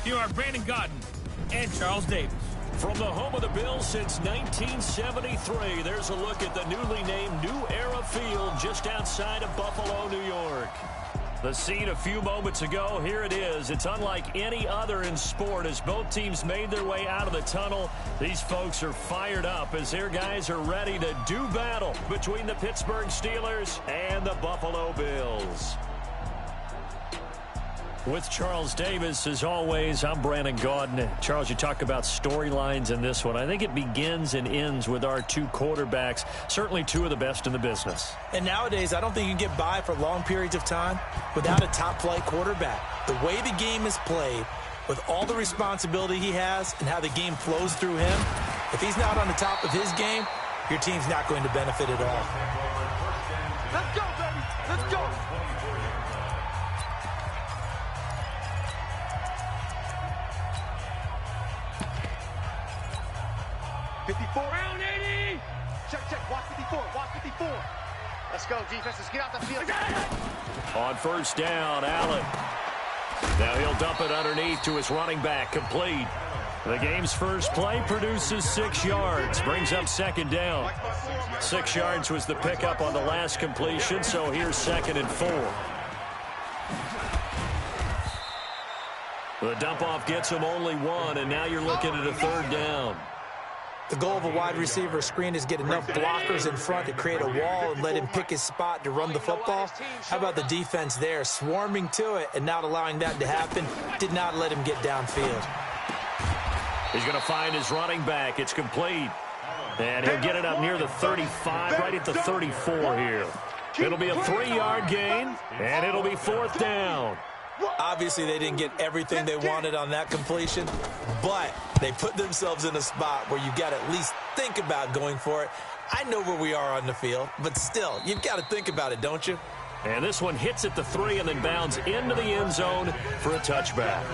Here are Brandon Gaudin and Charles Davis. From the home of the Bills since 1973, there's a look at the newly named New Era Field just outside of Buffalo, New York. The scene a few moments ago, here it is. It's unlike any other in sport as both teams made their way out of the tunnel. These folks are fired up as their guys are ready to do battle between the Pittsburgh Steelers and the Buffalo Bills. With Charles Davis, as always, I'm Brandon Gaudin. Charles, you talk about storylines in this one. I think it begins and ends with our two quarterbacks, certainly two of the best in the business. And nowadays, I don't think you can get by for long periods of time without a top-flight quarterback. The way the game is played, with all the responsibility he has and how the game flows through him, if he's not on the top of his game, your team's not going to benefit at all. Let's go, baby! Let's go! Round 80! Check, watch 54, watch 54. Let's go, defense, let's get out the field. On first down, Allen. Now he'll dump it underneath to his running back, complete. The game's first play produces 6 yards, brings up second down. 6 yards was the pickup on the last completion, so here's 2nd and 4. The dump-off gets him only 1, and now you're looking at a 3rd down. The goal of a wide receiver screen is get enough blockers in front to create a wall and let him pick his spot to run the football. How about the defense there, swarming to it and not allowing that to happen? Did not let him get downfield. He's going to find his running back. It's complete. And he'll get it up near the 35, right at the 34 here. It'll be a 3-yard gain, and it'll be 4th down. Obviously, they didn't get everything they wanted on that completion, but they put themselves in a spot where you've got to at least think about going for it. I know where we are on the field, but still, you've got to think about it, don't you? And this one hits at the 3 and then bounds into the end zone for a touchback.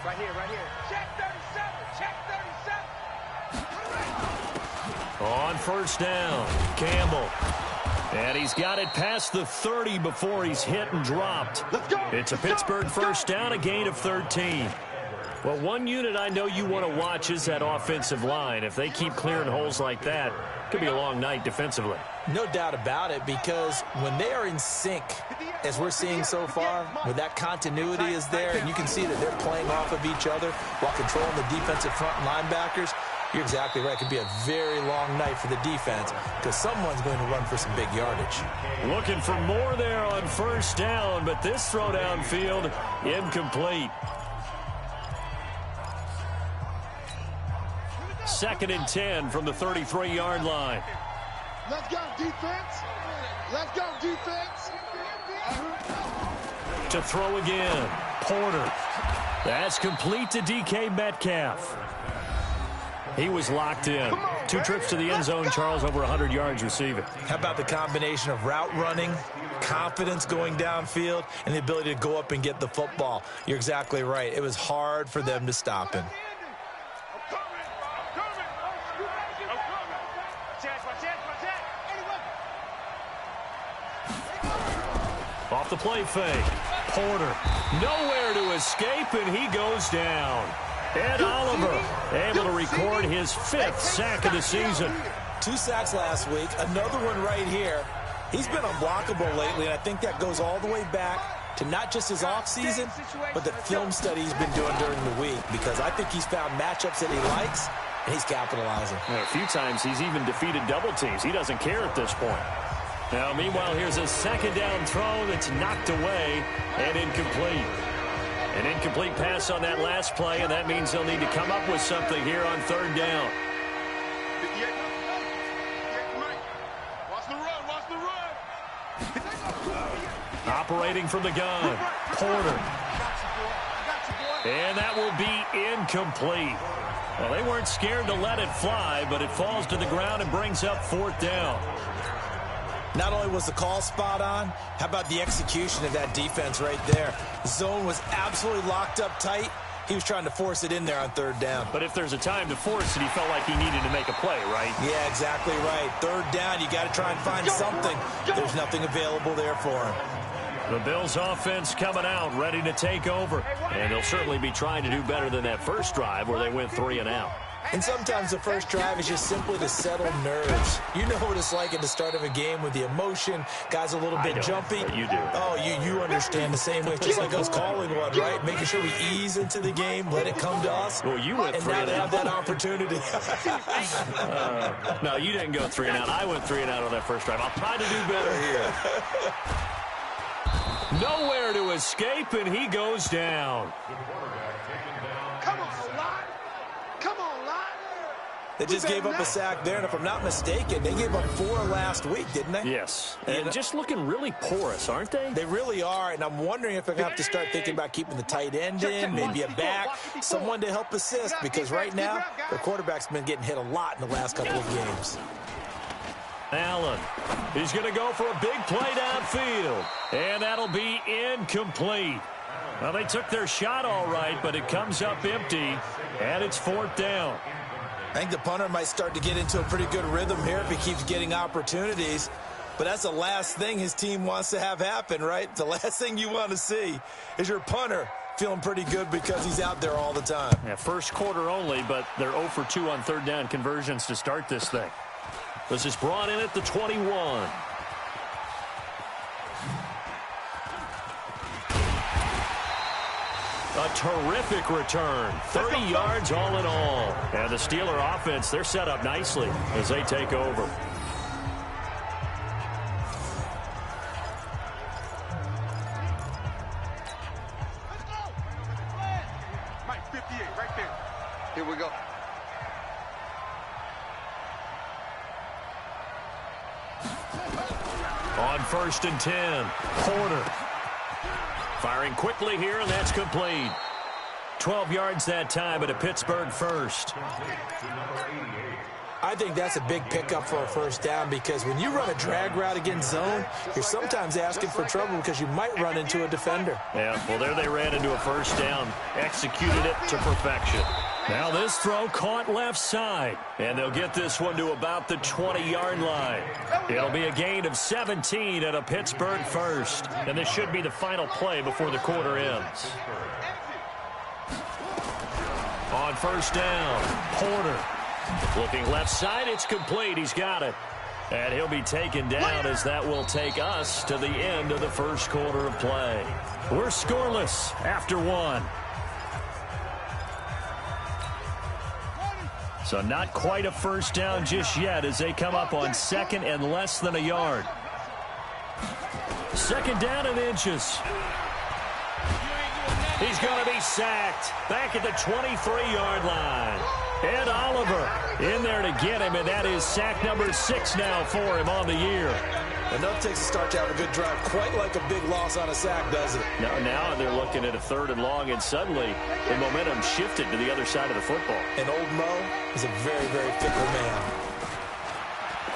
Right here. Check 37, On first down, Campbell. And he's got it past the 30 before he's hit and dropped. It's a Pittsburgh first down, a gain of 13. Well, one unit I know you want to watch is that offensive line. If they keep clearing holes like that, it could be a long night defensively. No doubt about it, because when they are in sync, as we're seeing so far, where that continuity is there, and you can see that they're playing off of each other while controlling the defensive front linebackers, you're exactly right. It could be a very long night for the defense because someone's going to run for some big yardage. Looking for more there on first down, but this throw downfield incomplete. 2nd and 10 from the 33-yard line. Let's go, defense. Let's go, defense. To throw again, Porter. That's complete to DK Metcalf. He was locked in. 2 trips to the end zone, Charles, over 100 yards receiving. How about the combination of route running, confidence going downfield, and the ability to go up and get the football? You're exactly right. It was hard for them to stop him. Off the play fake. Porter, nowhere to escape, and he goes down. Ed Oliver able to record his 5th sack of the season. 2 sacks last week, another one right here. He's been unblockable lately, and I think that goes all the way back to not just his offseason, but the film study he's been doing during the week, because I think he's found matchups that he likes, and he's capitalizing. A few times he's even defeated double teams. He doesn't care at this point. Now, meanwhile, here's a 2nd down throw that's knocked away and incomplete. An incomplete pass on that last play, and that means they'll need to come up with something here on 3rd down. Operating from the gun, Porter. And that will be incomplete. Well, they weren't scared to let it fly, but it falls to the ground and brings up 4th down. Not only was the call spot on, how about the execution of that defense right there? The zone was absolutely locked up tight. He was trying to force it in there on 3rd down. But if there's a time to force it, he felt like he needed to make a play, right? Yeah, exactly right. 3rd down, you got to try and find something. There's nothing available there for him. The Bills offense coming out, ready to take over. And they'll certainly be trying to do better than that first drive where they went 3 and out. And sometimes the first drive is just simply to settle nerves. You know what it's like at the start of a game with the emotion. Guys a little bit jumpy. You do. Oh, you understand the same way. Just like us calling one, right? Making sure we ease into the game, let it come to us. Well, you went 3 and and now they out. have that opportunity. No, you didn't go 3 and out. I went 3 and out on that first drive. I'll try to do better here. Nowhere to escape, and he goes down. Come on, Lot. Come on, Lot. They just gave up a sack there, and if I'm not mistaken, they gave up 4 last week, didn't they? Yes, and just looking really porous, aren't they? They really are, and I'm wondering if they're going to have to start thinking about keeping the tight end in, maybe a back, someone to help assist, because right now, their quarterback's been getting hit a lot in the last couple of games. Allen, he's going to go for a big play downfield, and that'll be incomplete. Well, they took their shot all right, but it comes up empty, and it's 4th down. I think the punter might start to get into a pretty good rhythm here if he keeps getting opportunities. But that's the last thing his team wants to have happen, right? The last thing you want to see is your punter feeling pretty good because he's out there all the time. Yeah, first quarter only, but they're 0 for 2 on 3rd down conversions to start this thing. This is brought in at the 21. A terrific return. 30 yards all in all. And the Steeler offense, they're set up nicely as they take over. Mike, 58, right there. Here we go. On 1st and 10, Porter. Firing quickly here, and that's complete. 12 yards that time, but a Pittsburgh first. I think that's a big pickup for a 1st down because when you run a drag route against zone, you're sometimes asking for trouble because you might run into a defender. Yeah, well, there they ran into a 1st down. Executed it to perfection. Now this throw caught left side, and they'll get this one to about the 20-yard line. It'll be a gain of 17 and a Pittsburgh first, and this should be the final play before the quarter ends. On 1st down, Porter. Looking left side, it's complete. He's got it. And he'll be taken down as that will take us to the end of the first quarter of play. We're scoreless after 1. So not quite a 1st down just yet as they come up on 2nd and less than a yard. 2nd down and inches. He's going to be sacked back at the 23-yard line. Ed Oliver in there to get him, and that is sack number 6 now for him on the year. Enough takes a start to have a good drive, quite like a big loss on a sack, does it? Now they're looking at a 3rd and long, and suddenly the momentum shifted to the other side of the football. And old Mo is a very, very fickle man.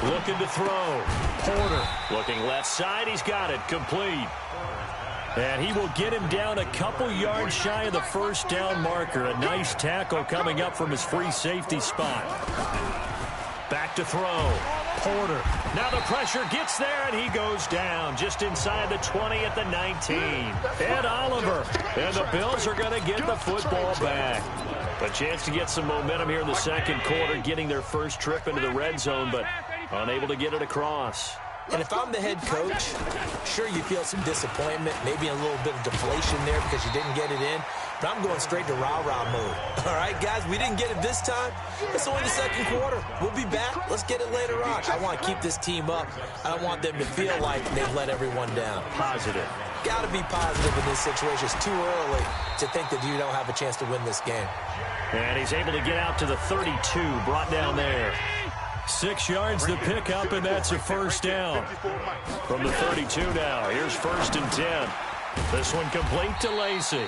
Looking to throw. Porter looking left side. He's got it. Complete. And he will get him down a couple yards shy of the 1st down marker. A nice tackle coming up from his free safety spot. Back to throw. Porter. Now the pressure gets there, and he goes down just inside the 20 at the 19. Ed Oliver. And the Bills are going to get the football back. A chance to get some momentum here in the 2nd quarter, getting their first trip into the red zone, but unable to get it across. And if I'm the head coach, sure, you feel some disappointment, maybe a little bit of deflation there because you didn't get it in. But I'm going straight to rah-rah mode. All right, guys, we didn't get it this time. It's only the 2nd quarter. We'll be back. Let's get it later on. I want to keep this team up. I don't want them to feel like they've let everyone down. Positive. Got to be positive in this situation. It's too early to think that you don't have a chance to win this game. And he's able to get out to the 32, brought down there. 6 yards to pick up, and that's a 1st down. From the 32 now, here's 1st and 10. This one complete to Lacy.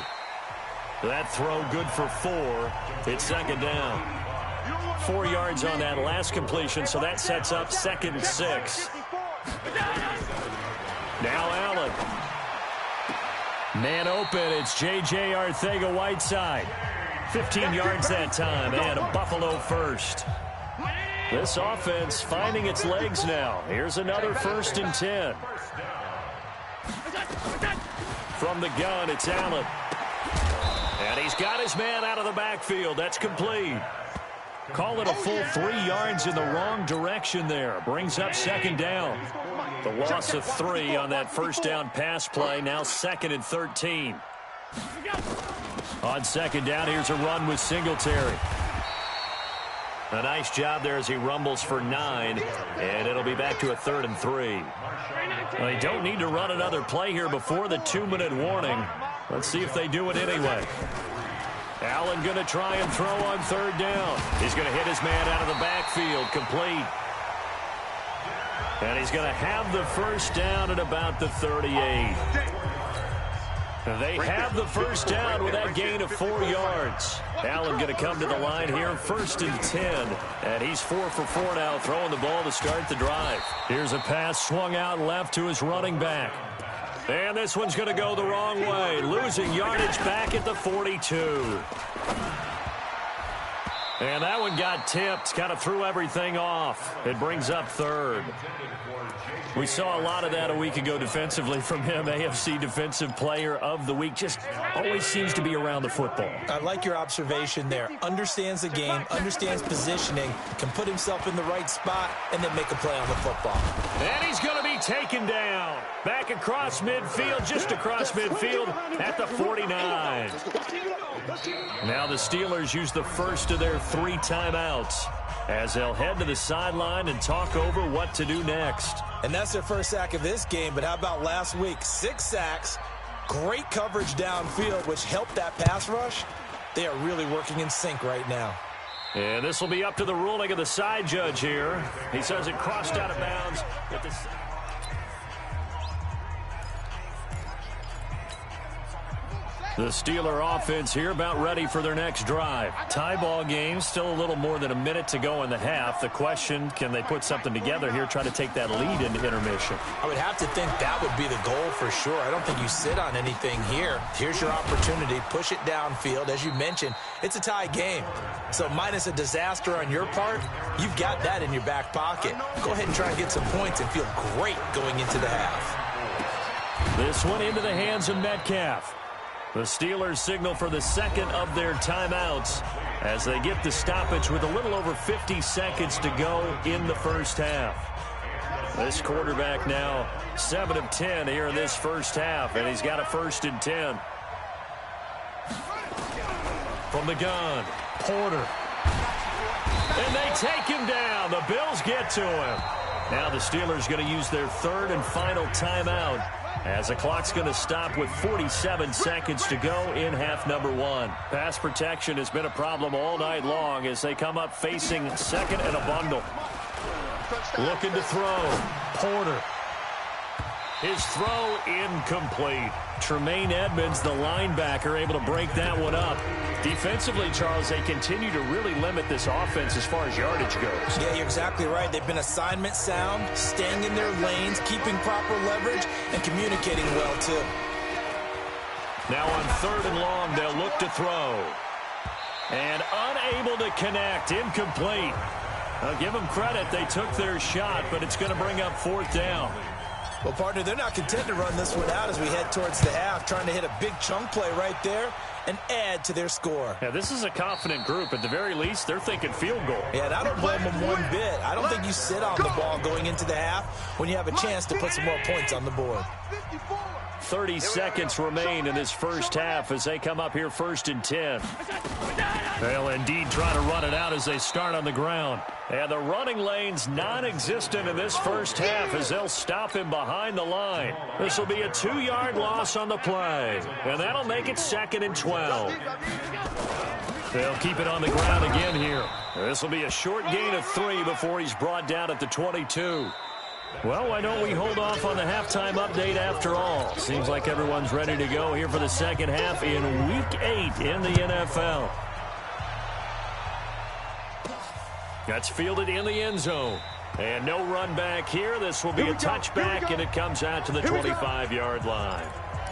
That throw good for 4. It's 2nd down. 4 yards on that last completion, so that sets up 2nd and 6. Now Allen. Man open, it's J.J. Arcega-Whiteside. 15 yards that time, and a Buffalo first. This offense finding its legs now. Here's another 1st and 10. From the gun, it's Allen. And he's got his man out of the backfield. That's complete. Call it a full 3 yards in the wrong direction there. Brings up second down. The loss of 3 on that first down pass play. Now 2nd and 13. On second down, here's a run with Singletary. A nice job there as he rumbles for 9. And it'll be back to a 3rd and 3. Well, they don't need to run another play here before the 2-minute warning. Let's see if they do it anyway. Allen going to try and throw on 3rd down. He's going to hit his man out of the backfield. Complete. And he's going to have the first down at about the 38. They have the first down with that gain of 4 yards. Allen going to come to the line here, 1st and 10. And he's 4 for 4 now, throwing the ball to start the drive. Here's a pass swung out left to his running back. And this one's going to go the wrong way. Losing yardage back at the 42. And that one got tipped. Kind of threw everything off. It brings up 3rd. We saw a lot of that a week ago defensively from him. AFC Defensive Player of the Week. Just always seems to be around the football. I like your observation there. Understands the game, understands positioning, can put himself in the right spot, and then make a play on the football. And he's going to be taken down. Back across midfield, just across midfield at the 49. Now the Steelers use the first of their 3 timeouts as they'll head to the sideline and talk over what to do next. And that's their first sack of this game, but how about last week? 6 sacks, great coverage downfield, which helped that pass rush. They are really working in sync right now. And this will be up to the ruling of the side judge here. He says it crossed out of bounds. The Steeler offense here about ready for their next drive. Tie ball game, still a little more than a minute to go in the half. The question, can they put something together here, try to take that lead into intermission? I would have to think that would be the goal for sure. I don't think you sit on anything here. Here's your opportunity. Push it downfield. As you mentioned, it's a tie game. So minus a disaster on your part, you've got that in your back pocket. Go ahead and try and get some points and feel great going into the half. This one into the hands of Metcalf. The Steelers signal for the 2nd of their timeouts as they get the stoppage with a little over 50 seconds to go in the first half. This quarterback now 7 of 10 here in this first half, and he's got a 1st and 10. From the gun, Porter. And they take him down. The Bills get to him. Now the Steelers going to use their 3rd and final timeout as the clock's going to stop with 47 seconds to go in half number 1. Pass protection has been a problem all night long as they come up facing 2nd and a bundle. Looking to throw. Porter. His throw incomplete. Tremaine Edmonds, the linebacker, able to break that one up. Defensively, Charles, they continue to really limit this offense as far as yardage goes. Yeah, you're exactly right. They've been assignment sound, staying in their lanes, keeping proper leverage, and communicating well, too. Now on 3rd and long, they'll look to throw. And unable to connect. Incomplete. I'll give them credit. They took their shot, but it's going to bring up 4th down. Well, partner, they're not content to run this one out as we head towards the half, trying to hit a big chunk play right there and add to their score. Yeah, this is a confident group. At the very least, they're thinking field goal. Yeah, and I don't blame them one bit. I don't think you sit on the ball going into the half when you have a chance to put some more points on the board. 30 seconds remain in this first half as they come up here 1st and 10. They'll indeed try to run it out as they start on the ground. And the running lane's non-existent in this first half as they'll stop him behind the line. This will be a 2-yard loss on the play. And that'll make it 2nd and 12. They'll keep it on the ground again here. This will be a short gain of 3 before he's brought down at the 22. Well, why don't we hold off on the halftime update after all? Seems like everyone's ready to go here for the second half in Week 8 in the NFL. That's fielded in the end zone. And no run back here. This will be a touchback, and it comes out to the 25-yard line.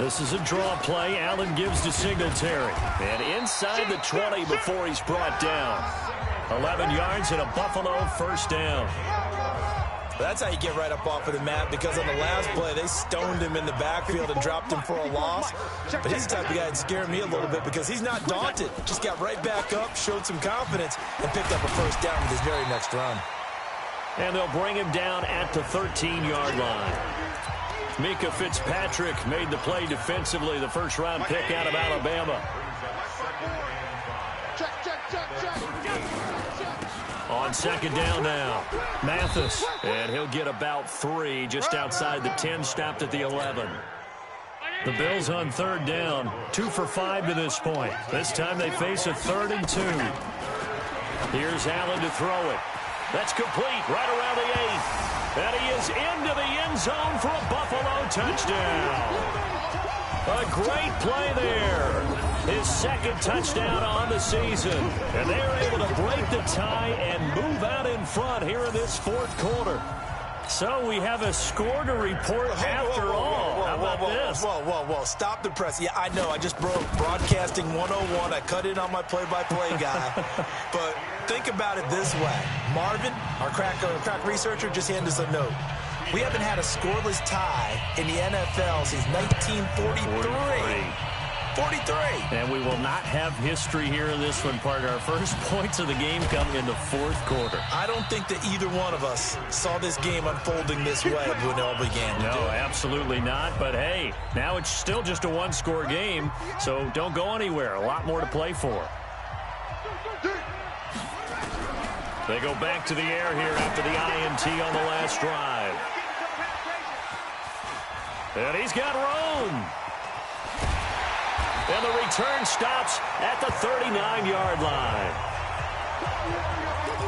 This is a draw play. Allen gives to Singletary. And inside the 20 before he's brought down. 11 yards and a Buffalo first down. That's how you get right up off of the mat, because on the last play, they stoned him in the backfield and dropped him for a loss. But he's the type of guy that scared me a little bit because he's not daunted. Just got right back up, showed some confidence, and picked up a first down with his very next run. And they'll bring him down at the 13-yard line. Mika Fitzpatrick made the play defensively, the first-round pick out of Alabama. On second down now, Mathis, and he'll get about 3 just outside the 10, stopped at the 11. The Bills on third down, 2 for 5 to this point. This time they face a 3rd and 2. Here's Allen to throw it. That's complete right around the 8. And he is into the end zone for a Buffalo touchdown. A great play there. His second touchdown on the season. And they're able to break the tie and move out in front here in this fourth quarter. So we have a score to report after all. How about this? Whoa. Stop the press. Yeah, I know. I just broke Broadcasting 101. I cut in on my play-by-play guy. But think about it this way. Marvin, our crack researcher, just handed us a note. We haven't had a scoreless tie in the NFL since 1943. 43. And we will not have history here in this one, partner. Our first points of the game come in the fourth quarter. I don't think that either one of us saw this game unfolding this way when it all began. No, absolutely not. But, hey, now it's still just a one-score game, so don't go anywhere. A lot more to play for. They go back to the air here after the INT on the last drive. And he's got room. And the return stops at the 39-yard line.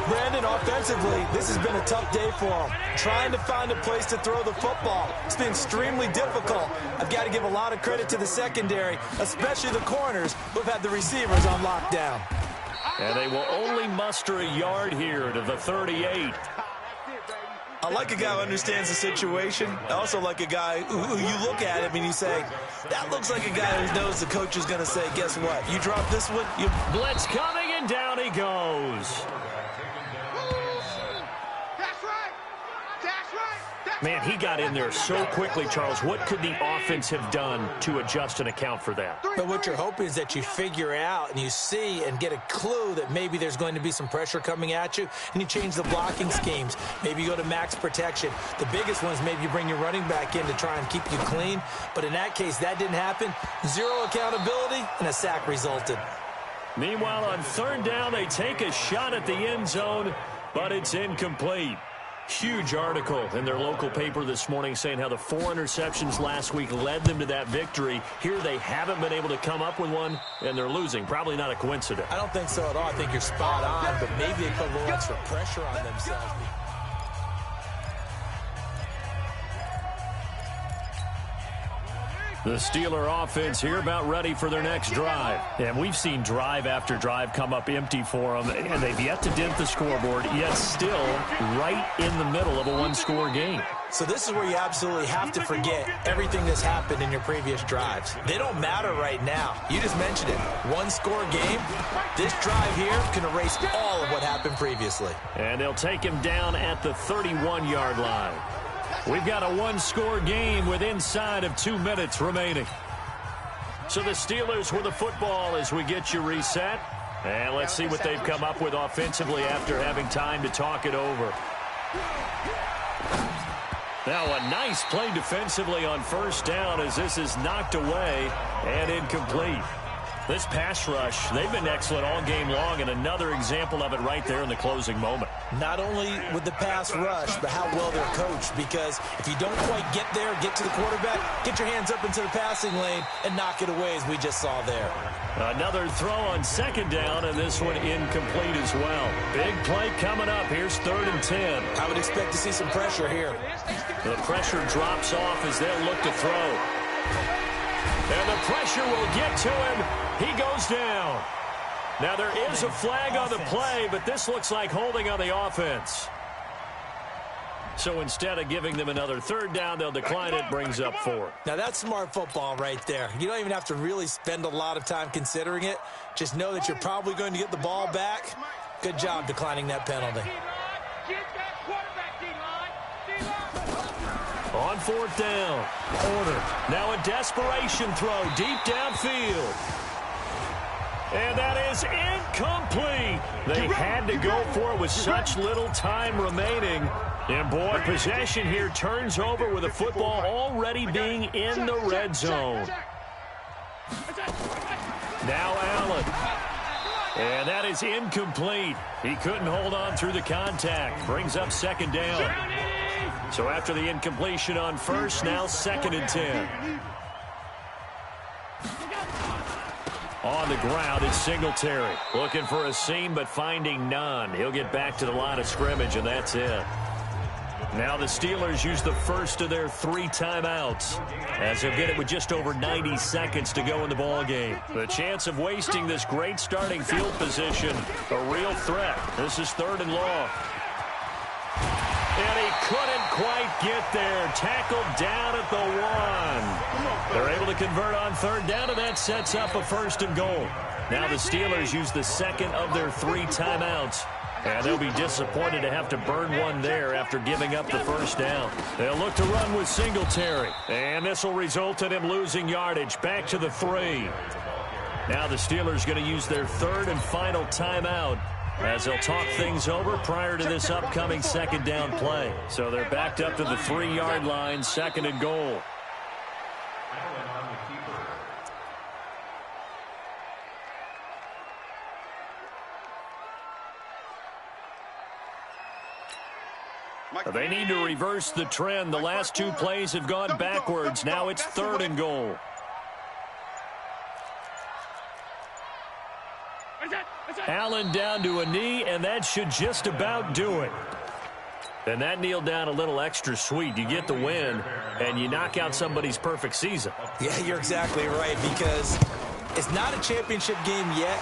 Brandon, offensively, this has been a tough day for him. Trying to find a place to throw the football. It's been extremely difficult. I've got to give a lot of credit to the secondary, especially the corners who have had the receivers on lockdown. And they will only muster a yard here to the 38. I like a guy who understands the situation. I also like a guy who you look at him and you say, that looks like a guy who knows the coach is going to say, guess what? You drop this one, you... Blitz coming, and down he goes. Man, he got in there so quickly, Charles. What could the offense have done to adjust and account for that? But what you're hoping is that you figure out and you see and get a clue that maybe there's going to be some pressure coming at you, and you change the blocking schemes. Maybe you go to max protection. The biggest one is maybe you bring your running back in to try and keep you clean. But in that case, that didn't happen. Zero accountability, and a sack resulted. Meanwhile, on third down, they take a shot at the end zone, but it's incomplete. Huge article in their local paper this morning saying how the 4 interceptions last week led them to that victory. Here they haven't been able to come up with one, and they're losing. Probably not a coincidence. I don't think so at all. I think you're spot on, but maybe they put a little extra pressure on themselves. The Steeler offense here about ready for their next drive. And we've seen drive after drive come up empty for them, and they've yet to dent the scoreboard, yet still right in the middle of a one-score game. So this is where you absolutely have to forget everything that's happened in your previous drives. They don't matter right now. You just mentioned it. One-score game. This drive here can erase all of what happened previously. And they'll take him down at the 31-yard line. We've got a one-score game with inside of 2 minutes remaining. So the Steelers with the football as we get you reset. And let's see what they've come up with offensively after having time to talk it over. Now a nice play defensively on first down as this is knocked away and incomplete. This pass rush, they've been excellent all game long, and another example of it right there in the closing moment. Not only with the pass rush, but how well they're coached, because if you don't quite get there, get to the quarterback, get your hands up into the passing lane and knock it away as we just saw there. Another throw on second down, and this one incomplete as well. Big play coming up. Here's 3rd and 10. I would expect to see some pressure here. The pressure drops off as they'll look to throw. And the pressure will get to him. He goes down. Now there is a flag on the play, but this looks like holding on the offense. So instead of giving them another third down, they'll decline it, brings up 4. Now, that's smart football right there. You don't even have to really spend a lot of time considering it. Just know that you're probably going to get the ball back. Good job declining that penalty. On 4th down. Order. Now a desperation throw deep downfield. And that is incomplete. They had to go for it with such little time remaining. And, boy, possession here turns over with the football already being in the red zone. Now Allen. And that is incomplete. He couldn't hold on through the contact. Brings up 2nd down. So after the incompletion on 1st, now 2nd and 10. On the ground, it's Singletary. Looking for a seam, but finding none. He'll get back to the line of scrimmage, and that's it. Now the Steelers use the first of their 3 timeouts, as they'll get it with just over 90 seconds to go in the ballgame. The chance of wasting this great starting field position, a real threat. This is 3rd and long. And he couldn't quite get there. Tackled down at the 1. They're able to convert on 3rd down, and that sets up a 1st and goal. Now the Steelers use the 2nd of their 3 timeouts. And they'll be disappointed to have to burn one there after giving up the 1st down. They'll look to run with Singletary. And this will result in him losing yardage. Back to the 3. Now the Steelers going to use their 3rd and final timeout, as they'll talk things over prior to this upcoming 2nd down play. So they're backed up to the 3-yard line, 2nd and goal. They need to reverse the trend. The last 2 plays have gone backwards. Now it's 3rd and goal. Allen down to a knee, and that should just about do it. And that kneeled down a little extra sweet. You get the win, and you knock out somebody's perfect season. Yeah, you're exactly right, because it's not a championship game yet,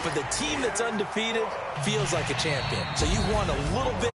but the team that's undefeated feels like a champion. So you won a little bit.